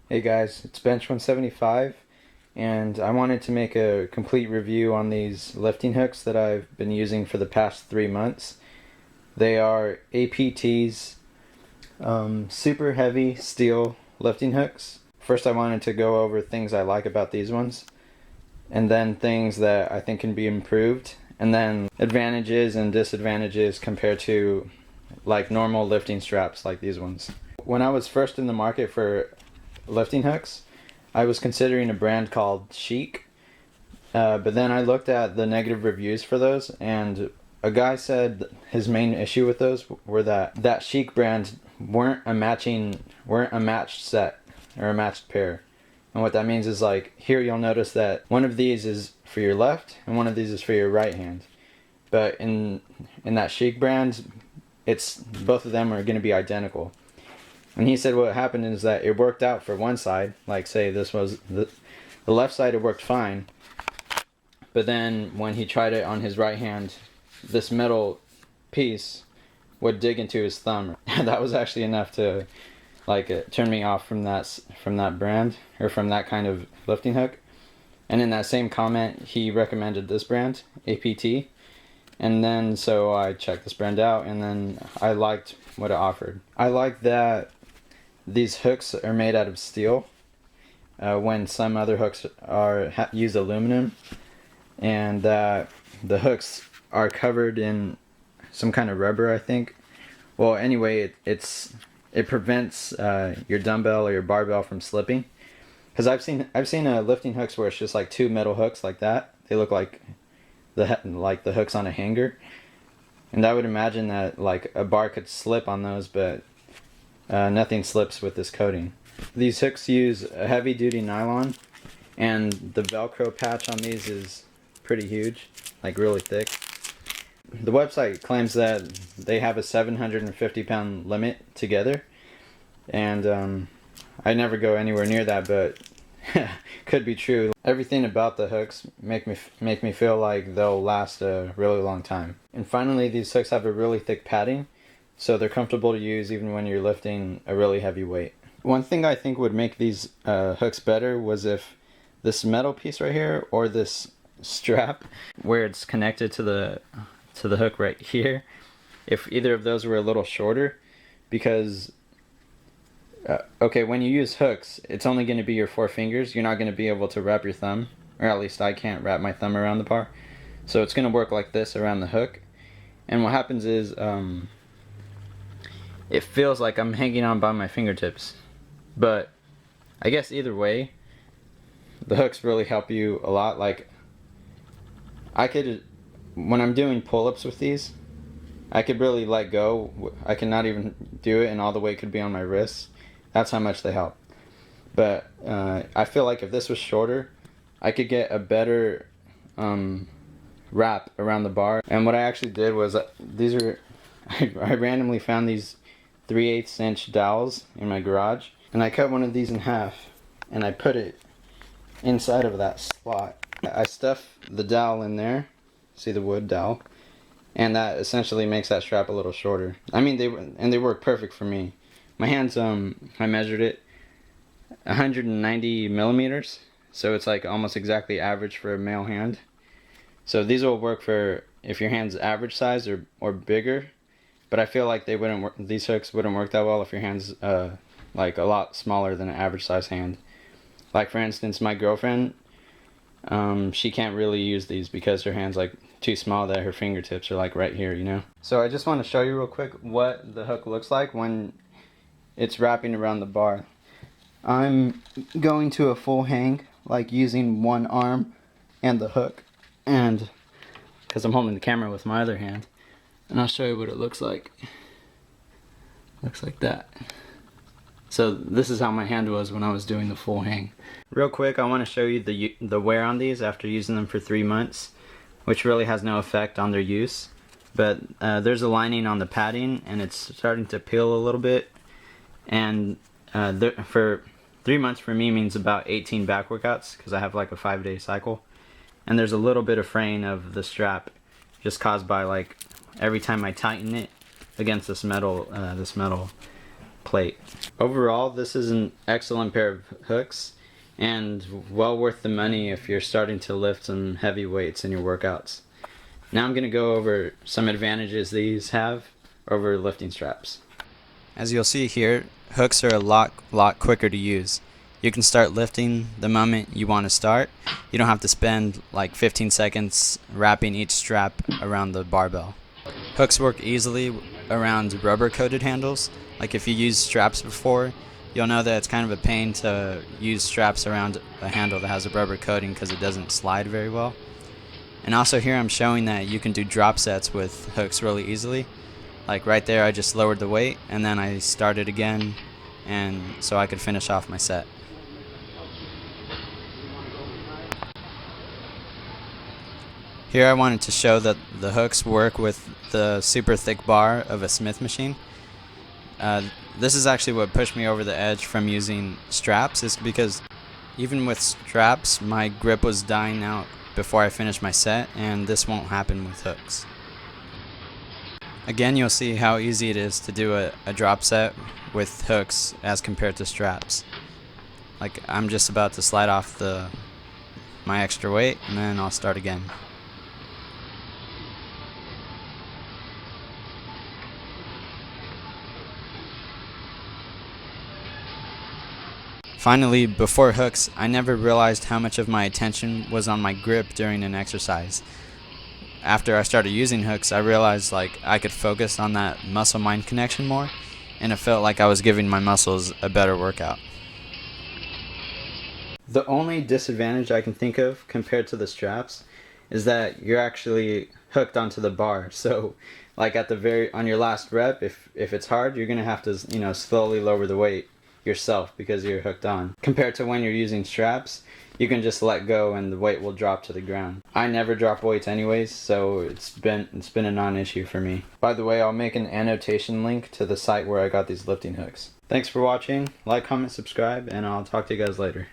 Hey guys, it's Bench 175, and I wanted to make a complete review on these lifting hooks that I've been using for the past 3 months. They are APT's super heavy steel lifting hooks. First I wanted to go over things I like about these ones, and then things that I think can be improved, and then advantages and disadvantages compared to like normal lifting straps like these ones. When I was first in the market for lifting hooks, I was considering a brand called Schiek, but then I looked at the negative reviews for those, and a guy said his main issue with those were that Schiek brand weren't a matched set or a matched pair. And what that means is, like, here you'll notice that one of these is for your left and one of these is for your right hand, but in that Schiek brand, it's both of them are going to be identical. And he said what happened is that it worked out for one side, like say this was the left side, it worked fine, but then when he tried it on his right hand, this metal piece would dig into his thumb. That was actually enough to turn me off from that brand, or from that kind of lifting hook. And in that same comment, he recommended this brand, APT. And then so I checked this brand out, and then I liked what it offered. I like that these hooks are made out of steel, when some other hooks use aluminum, and that the hooks are covered in some kind of rubber, I think. Well, anyway, it prevents your dumbbell or your barbell from slipping. Because I've seen lifting hooks where it's just like two metal hooks like that. They look like the hooks on a hanger, and I would imagine that like a bar could slip on those, but nothing slips with this coating. These hooks use a heavy duty nylon, and the Velcro patch on these is pretty huge, like really thick. The website claims that they have a 750 pound limit together, and I never go anywhere near that, but could be true. Everything about the hooks make me feel like they'll last a really long time. And finally, these hooks have a really thick padding, so they're comfortable to use even when you're lifting a really heavy weight. One thing I think would make these hooks better was if this metal piece right here, or this strap where it's connected to the hook right here, if either of those were a little shorter, because okay, when you use hooks, it's only going to be your 4 fingers. You're not going to be able to wrap your thumb, or at least I can't wrap my thumb around the bar. So it's going to work like this around the hook, and what happens is it feels like I'm hanging on by my fingertips. But I guess either way, the hooks really help you a lot. Like, when I'm doing pull-ups with these, I could really let go. I could not even do it, and all the weight could be on my wrists. That's how much they help. But I feel like if this was shorter, I could get a better wrap around the bar. And what I actually did was, I randomly found these 3/8 inch dowels in my garage, and I cut one of these in half, and I put it inside of that slot. I stuff the dowel in there, see the wood dowel, and that essentially makes that strap a little shorter. I mean, they work perfect for me. My hands, I measured it, 190 millimeters, so it's like almost exactly average for a male hand. So these will work for if your hand's average size or bigger, but I feel like these hooks wouldn't work that well if your hand's like a lot smaller than an average size hand. Like, for instance, my girlfriend, she can't really use these because her hand's like too small that her fingertips are like right here, you know? So I just want to show you real quick what the hook looks like when it's wrapping around the bar. I'm going to a full hang, like using one arm and the hook, and because I'm holding the camera with my other hand, and I'll show you what it looks like. Looks like that. So this is how my hand was when I was doing the full hang. Real quick, I want to show you the wear on these after using them for 3 months, which really has no effect on their use. But there's a lining on the padding, and it's starting to peel a little bit. And for 3 months for me means about 18 back workouts, because I have like a 5-day cycle. And there's a little bit of fraying of the strap, just caused by like every time I tighten it against this metal plate. Overall, this is an excellent pair of hooks and well worth the money if you're starting to lift some heavy weights in your workouts. Now I'm going to go over some advantages these have over lifting straps. As you'll see here, hooks are a lot quicker to use. You can start lifting the moment you want to start. You don't have to spend like 15 seconds wrapping each strap around the barbell. Hooks work easily around rubber coated handles. Like if you used straps before, you'll know that it's kind of a pain to use straps around a handle that has a rubber coating because it doesn't slide very well. And also here I'm showing that you can do drop sets with hooks really easily. Like right there I just lowered the weight and then I started again, and so I could finish off my set. Here I wanted to show that the hooks work with the super thick bar of a Smith machine. This is actually what pushed me over the edge from using straps, is because even with straps my grip was dying out before I finished my set, and this won't happen with hooks. Again, you'll see how easy it is to do a drop set with hooks as compared to straps. Like I'm just about to slide off my extra weight and then I'll start again. Finally, before hooks, I never realized how much of my attention was on my grip during an exercise. After I started using hooks, I realized like I could focus on that muscle-mind connection more, and it felt like I was giving my muscles a better workout. The only disadvantage I can think of compared to the straps is that you're actually hooked onto the bar. So like on your last rep, if it's hard, you're gonna have to slowly lower the weight yourself because you're hooked on. Compared to when you're using straps, you can just let go and the weight will drop to the ground. I never drop weights anyways, so it's been a non-issue for me. By the way, I'll make an annotation link to the site where I got these lifting hooks. Thanks for watching. Like, comment, subscribe, and I'll talk to you guys later.